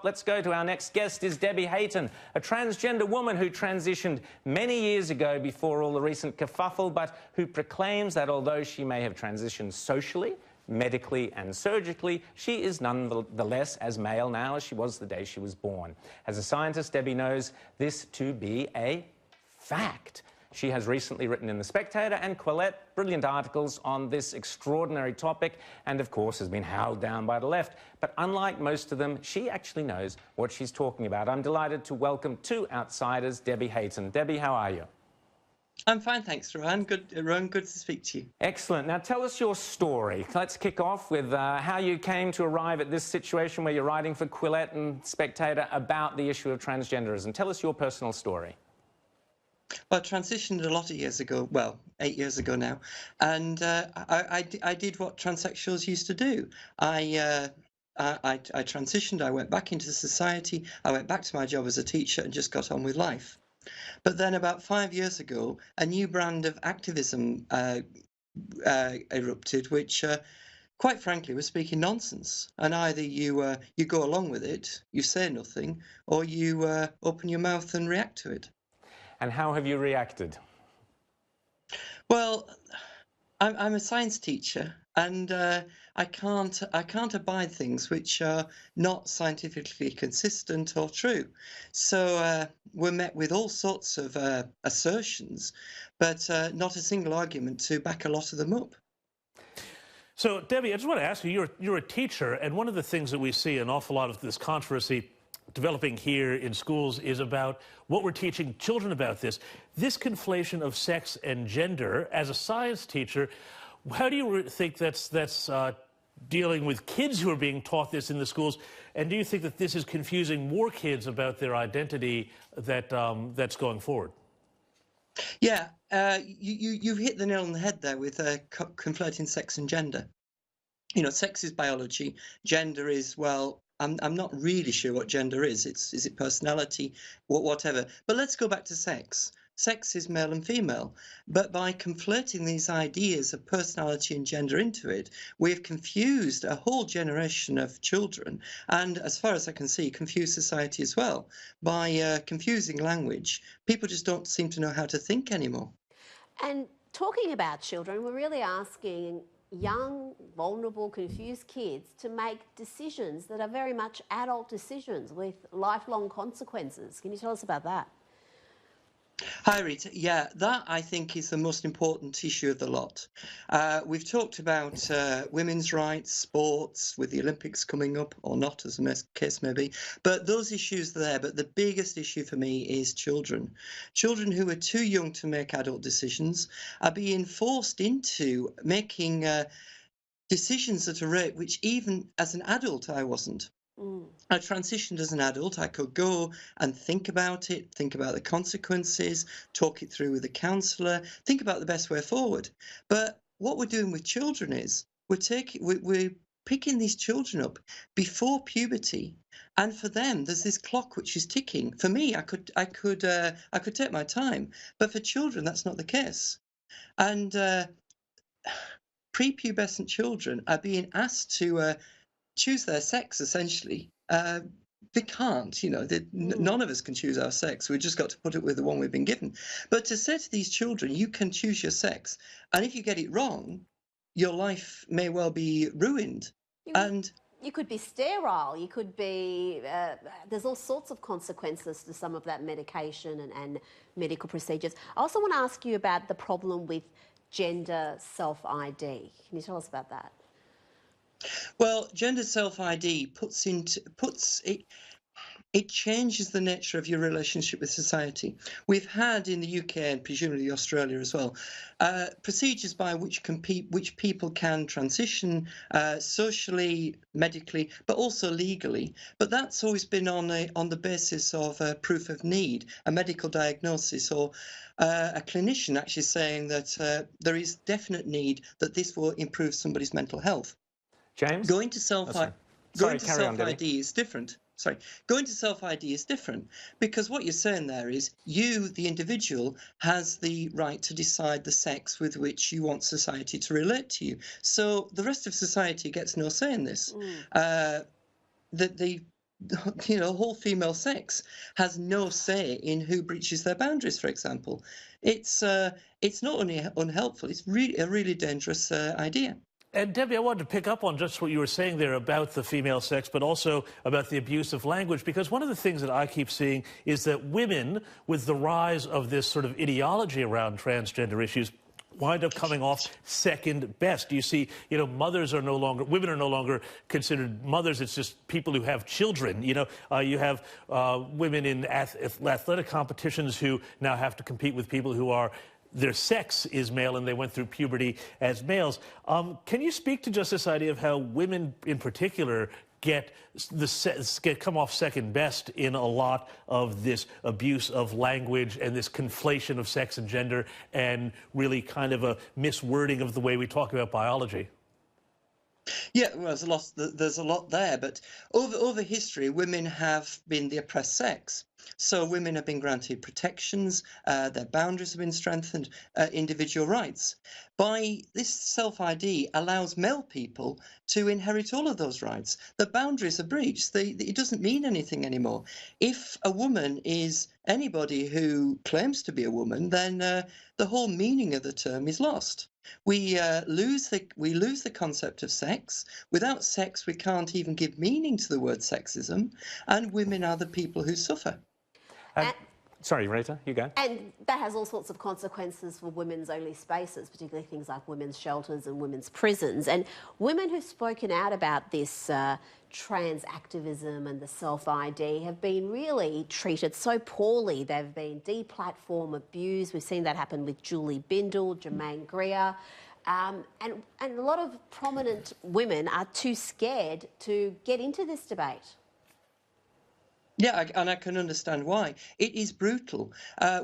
Let's go to our next guest is Debbie Hayton, a transgender woman who transitioned many years ago before all the recent kerfuffle, but who proclaims that although she may have transitioned socially, medically and surgically, she is nonetheless as male now as she was the day she was born. As a scientist, Debbie knows this to be a fact. She has recently written in The Spectator and Conflate brilliant articles on this extraordinary topic and, of course, has been howled down by the left. But unlike most of them, she actually knows what she's talking about. I'm delighted to welcome two outsiders, Debbie Hayton. Debbie, how are you? I'm fine, thanks, Rowan. Good to speak to you. Excellent. Now, tell us your story. Let's kick off with how you came to arrive at this situation where you're writing for Conflate and Spectator about the issue of transgenderism. Tell us your personal story. Well, I transitioned a lot of years ago, well, 8 years ago now, and I did what transsexuals used to do. I transitioned, I went back into society, I went back to my job as a teacher and just got on with life. But then about 5 years ago, a new brand of activism erupted, which, quite frankly, was speaking nonsense. And either you go along with it, you say nothing, or you open your mouth and react to it. And how have you reacted? Well, I'm a science teacher, and I can't abide things which are not scientifically consistent or true. So we're met with all sorts of assertions, but not a single argument to back a lot of them up. So, Debbie, I just want to ask you, you're a teacher, and one of the things that we see an awful lot of this controversy developing here in schools is about what we're teaching children about this conflation of sex and gender. As a science teacher, how do you think that's dealing with kids who are being taught this in the schools? And do you think that this is confusing more kids about their identity that's going forward? Yeah, you hit the nail on the head there with conflating sex and gender. You know, sex is biology, gender is, well, I'm not really sure what gender is. Is it personality, whatever. But let's go back to sex. Sex is male and female. But by conflating these ideas of personality and gender into it, we have confused a whole generation of children, and as far as I can see, confused society as well. By confusing language, people just don't seem to know how to think anymore. And talking about children, we're really asking young, vulnerable, confused kids to make decisions that are very much adult decisions with lifelong consequences. Can you tell us about that? Hi, Rita. Yeah, that I think is the most important issue of the lot. We've talked about women's rights, sports, with the Olympics coming up, or not, as the case may be. But those issues are there. But the biggest issue for me is children. Children who are too young to make adult decisions are being forced into making decisions at a rate which even as an adult I wasn't. I transitioned as an adult. I could go and think about it, think about the consequences, talk it through with a counsellor, think about the best way forward. But what we're doing with children is we're picking these children up before puberty, and for them there's this clock which is ticking. For me, I could take my time, but for children that's not the case. And prepubescent children are being asked to choose their sex, essentially. They can't, you know, none of us can choose our sex. We've just got to put it with the one we've been given. But to say to these children, you can choose your sex, and if you get it wrong, your life may well be ruined. You could be sterile, you could be, there's all sorts of consequences to some of that medication and medical procedures. I also want to ask you about the problem with gender self-ID. Can you tell us about that? Well, gender self-ID it changes the nature of your relationship with society. We've had in the UK and presumably Australia as well, procedures by which people can transition socially, medically, but also legally. But that's always been on the basis of proof of need, a medical diagnosis, or a clinician actually saying that there is definite need that this will improve somebody's mental health. James? Going to self-ID is different. Sorry, going to self-ID is different because what you're saying there is you, the individual, has the right to decide the sex with which you want society to relate to you. So the rest of society gets no say in this. The you know, whole female sex has no say in who breaches their boundaries, for example. It's not only unhelpful, it's really a really dangerous idea. And Debbie, I wanted to pick up on just what you were saying there about the female sex, but also about the abuse of language, because one of the things that I keep seeing is that women, with the rise of this sort of ideology around transgender issues, wind up coming off second best. You see, you know, women are no longer considered mothers. It's just people who have children. You know, you have women in athletic competitions who now have to compete with people who are their sex is male and they went through puberty as males. Can you speak to just this idea of how women in particular come off second best in a lot of this abuse of language and this conflation of sex and gender and really kind of a miswording of the way we talk about biology? Yeah, well, there's a lot there, but over history, women have been the oppressed sex. So women have been granted protections, their boundaries have been strengthened, individual rights. By this self-ID allows male people to inherit all of those rights. The boundaries are breached. It doesn't mean anything anymore. If a woman is anybody who claims to be a woman, then the whole meaning of the term is lost. We lose the concept of sex. Without sex, we can't even give meaning to the word sexism, and women are the people who suffer. Sorry, Rita, you go. And that has all sorts of consequences for women's only spaces, particularly things like women's shelters and women's prisons. And women who've spoken out about this trans activism and the self-ID have been really treated so poorly. They've been deplatformed, abused. We've seen that happen with Julie Bindel, Jermaine Greer. And a lot of prominent women are too scared to get into this debate. Yeah, and I can understand why. It is brutal.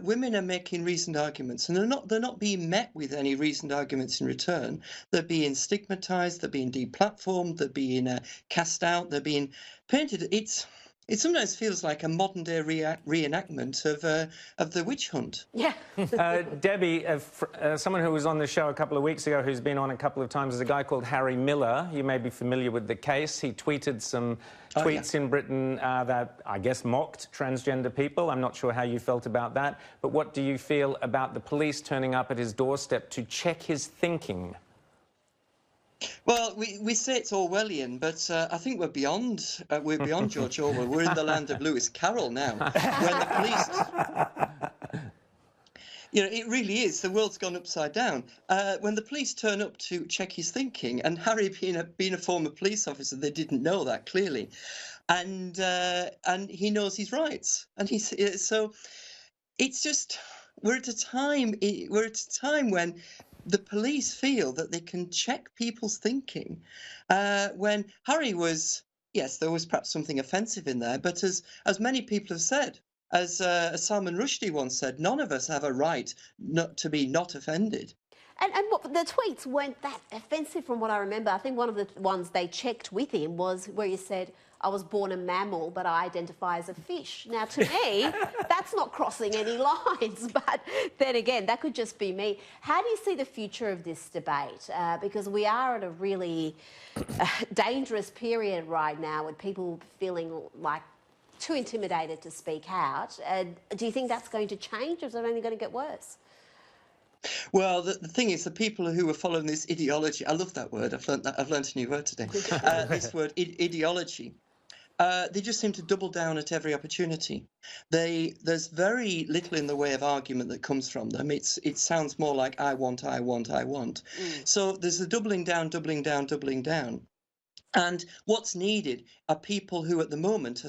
Women are making reasoned arguments, and they're not being met with any reasoned arguments in return. They're being stigmatized, they're being deplatformed, they're being cast out, they're being painted. It sometimes feels like a modern-day reenactment of the witch hunt. Yeah. Debbie, someone who was on the show a couple of weeks ago, who's been on a couple of times, is a guy called Harry Miller. You may be familiar with the case. He tweeted some tweets in Britain that, I guess, mocked transgender people. I'm not sure how you felt about that. But what do you feel about the police turning up at his doorstep to check his thinking? Well, we say it's Orwellian, but I think we're beyond George Orwell. We're in the land of Lewis Carroll now, when the police, you know, it really is. The world's gone upside down. When the police turn up to check his thinking, and Harry being a former police officer, they didn't know that clearly, and he knows his rights, and so it's just we're at a time when the police feel that they can check people's thinking. When Harry was, yes, there was perhaps something offensive in there, but as many people have said, as Salman Rushdie once said, none of us have a right not to be not offended. And the tweets weren't that offensive from what I remember. I think one of the ones they checked with him was where he said, I was born a mammal, but I identify as a fish. Now, to me, that's not crossing any lines. But then again, that could just be me. How do you see the future of this debate? Because we are at a really dangerous period right now with people feeling like too intimidated to speak out. Do you think that's going to change, or is it only going to get worse? Well, the thing is, the people who are following this ideology, I love that word. I've learned a new word today. This word, ideology. They just seem to double down at every opportunity. There's very little in the way of argument that comes from them. It sounds more like I want. So there's a doubling down. And what's needed are people who at the moment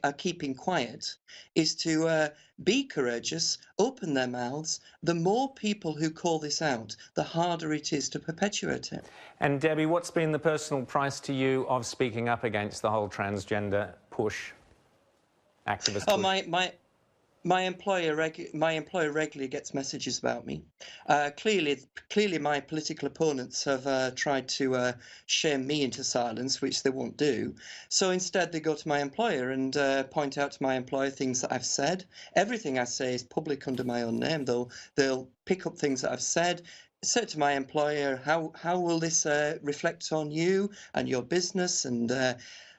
are keeping quiet, is to be courageous, open their mouths. The more people who call this out, the harder it is to perpetuate it. And Debbie, what's been the personal price to you of speaking up against the whole transgender push, activist push? Oh, my employer regularly gets messages about me. Clearly, my political opponents have tried to shame me into silence, which they won't do. So instead, they go to my employer and point out to my employer things that I've said. Everything I say is public under my own name. They'll pick up things that I've said. Say to my employer, how will this reflect on you and your business? And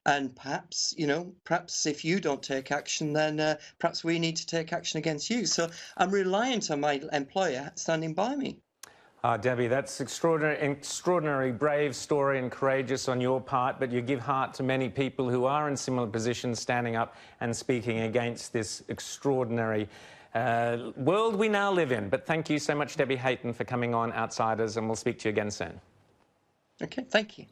And perhaps, perhaps if you don't take action, then perhaps we need to take action against you. So I'm reliant on my employer standing by me. Debbie, that's extraordinary, brave story and courageous on your part, but you give heart to many people who are in similar positions, standing up and speaking against this extraordinary world we now live in. But thank you so much, Debbie Hayton, for coming on Outsiders, and we'll speak to you again soon. Okay, thank you.